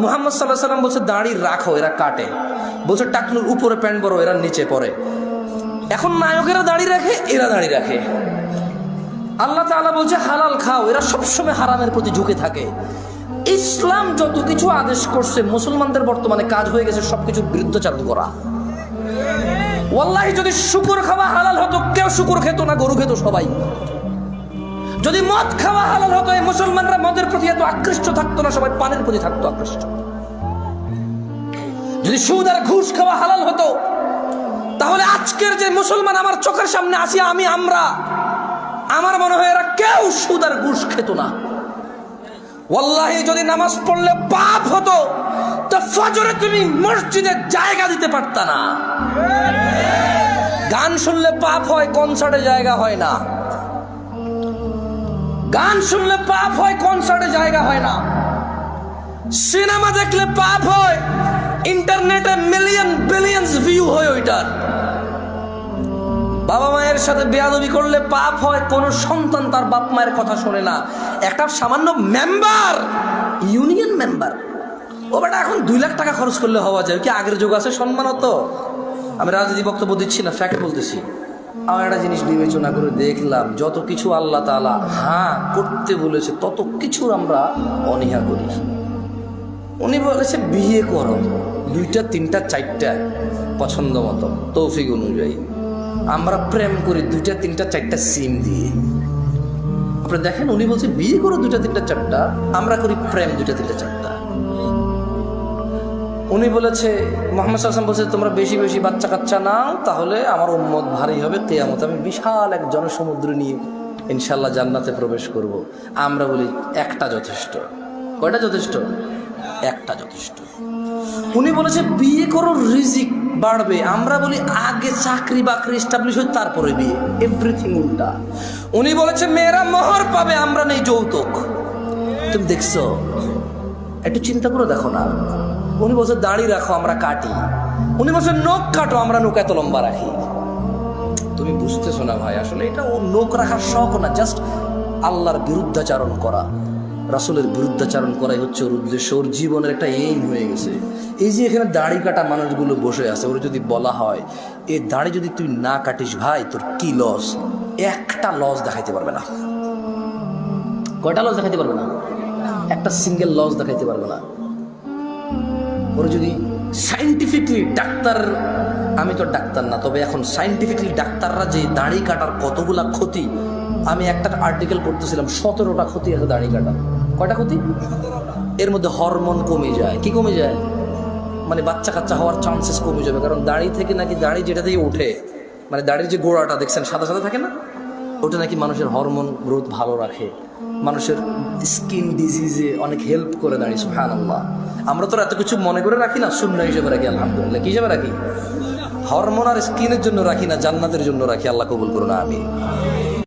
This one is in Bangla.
মুহাম্মদ সাল্লাল্লাহু আলাইহি ওয়াসাল্লাম বলছে দাড়ি রাখো, এরা কাটে। বলছে টাকনুর উপরে প্যান্ট বড়, এরা নিচে পরে। এখন নায়কেরা দাড়ি রাখে, এরা দাড়ি রাখে। আল্লাহ তাআলা বলছে হালাল খাও, এরা সবসময় হারামের প্রতি ঝুঁকে থাকে। ইসলাম যত কিছু আদেশ করছে, মুসলমানদের বর্তমানে কাজ হয়ে গেছে সবকিছুর বিরুদ্ধাচরণ করা। ওয়াল্লাহি যদি শুকর খাওয়া হালাল হতো, কেউ শুকর খেত না, গরু খেত সবাই। যদি মদ খাওয়া হালাল হতো, এই মুসলমানরা মদের প্রতি এত আকৃষ্ট থাকতো না, সবাই পানের প্রতি থাকতো আকৃষ্ট। যদি সুদ আর ঘুষ খাওয়া হালাল হতো, তাহলে আজকের যে মুসলমান আমার চোখের সামনে আসি আমরা, আমার মনে হয় এরা কেউ সুদ আর ঘুষ খেত না। ওয়াল্লাহি যদি নামাজ পড়লে পাপ হতো, তো ফজরে তুমি মসজিদে জায়গা দিতে পারতা না। গান শুনলে পাপ হয়, কনসার্টে জায়গা হয় না। গান শুনলে পাপ হয়, কনসার্টে জায়গা হয় না। সিনেমা দেখলে পাপ হয়, ইন্টারনেটে মিলিয়ন বিলিয়নস ভিউ হয় ওইটার। বাবা মায়ের সাথে বেয়াদবি করলে পাপ হয়, কোন সন্তান তার বাপ মায়ের কথা শোনে না। একটা সামান্য মেম্বার, ইউনিয়ন মেম্বার, ও বেটা এখন 2 লাখ টাকা খরচ করলে হওয়া যায় কি? আগের যুগ আছে সম্মানত। আমি রাজনীতি বক্তব্য দিচ্ছি না, ফ্যাক্ট বলতেছি। আমার একটা জিনিস বিবেচনা করে দেখলাম, যত কিছু আল্লাহ তাআলা হ্যাঁ করতে বলেছে, তত কিছুর আমরা অনীহা করি। উনি বলেছে বিয়ে করো 2টা 3টা 4টা পছন্দ মতো তৌফিক অনুযায়ী। আমরা প্রেম করি 2টা 3টা 4টা সিম দিয়ে। আপনি দেখেন, উনি বলছে বিয়ে করো 2টা 3টা 4টা, আমরা করি প্রেম 2টা 3টা 4টা। উনি বলেছে, মুহাম্মদ সাল্লাল্লাহু আলাইহি ওয়াসাল্লাম বলছে তোমরা বেশি বেশি বাচ্চা কাচ্চা নাও, তাহলে আমার উম্মত ভারী হবে, কিয়ামত আমি বিশাল এক জনসমুদ্র নিয়ে ইনশাআল্লাহ জান্নাতে প্রবেশ করব। আমরা বলি একটা যথেষ্ট। কয়টা যথেষ্ট? একটা যথেষ্ট। উনি বলেছে বিয়ে করো রিজিক বাড়বে, আমরা বলি আগে চাকরি বাকরি এস্টাবলিশ হয় তারপরে বিয়ে। এভরিথিং উল্টা। উনি বলেছে মেয়েরা মোহর পাবে, আমরা নেই যৌতুক। তুমি দেখছো? একটু চিন্তা করে দেখো না। উনি বলছে দাড়ি রাখো, আমরা কাটি। উনি বলছে নখ কাটো, আমরা নখ এত লম্বা রাখি। তুমি বুঝতেছো না ভাই, আসলে এটা ও নখ রাখার শখ না, জাস্ট আল্লাহর বিরুদ্ধাচারণ করা, রাসূলের বিরুদ্ধাচারণ করাই হচ্ছে ওর উদ্দেশ্য। ওর জীবনের একটা এইম হয়ে গেছে। এই যে এখানে দাড়ি কাটা মানুষগুলো বসে আছে, ওর যদি বলা হয় এই দাড়ি যদি তুই না কাটিস ভাই তোর কি লস, একটা লস দেখাইতে পারবে না। কয়টা লস দেখাইতে পারবে না? একটা সিঙ্গেল লস দেখাইতে পারবে না। ওর যদি সাইন্টিফিকলি ডাক্তার, আমি তো ডাক্তার না, তবে এখন সাইন্টিফিকলি ডাক্তাররা যে দাড়ি কাটার কতগুলা ক্ষতি, আমি একটা আর্টিকেল পড়তেছিলাম, 17টা ক্ষতি আছে দাড়ি কাটা। কয়টা ক্ষতি? এর মধ্যে হরমোন কমে যায়। কি কমে যায়? মানে বাচ্চা কাচ্চা হওয়ার চান্সেস কমে যাবে। কারণ দাড়ি থেকে নাকি, দাড়ি যেটা থেকে ওঠে, মানে দাড়ির যে গোড়াটা দেখছেন সাদা সাদা থাকে না, ওটা নাকি মানুষের হরমোন গ্রোথ ভালো রাখে, মানুষের স্কিন ডিজিজে অনেক হেল্প করে দাঁড়িয়ে। সুবহানাল্লাহ। আমরা তো এত কিছু মনে করে রাখি না, সুন্নাহ হিসেবে রাখি। আলহামদুলিল্লাহ। কি হিসেবে রাখি? হরমোন আর স্কিনের জন্য রাখি না, জান্নাতের জন্য রাখি। আল্লাহ কবুল করুন, আমিন।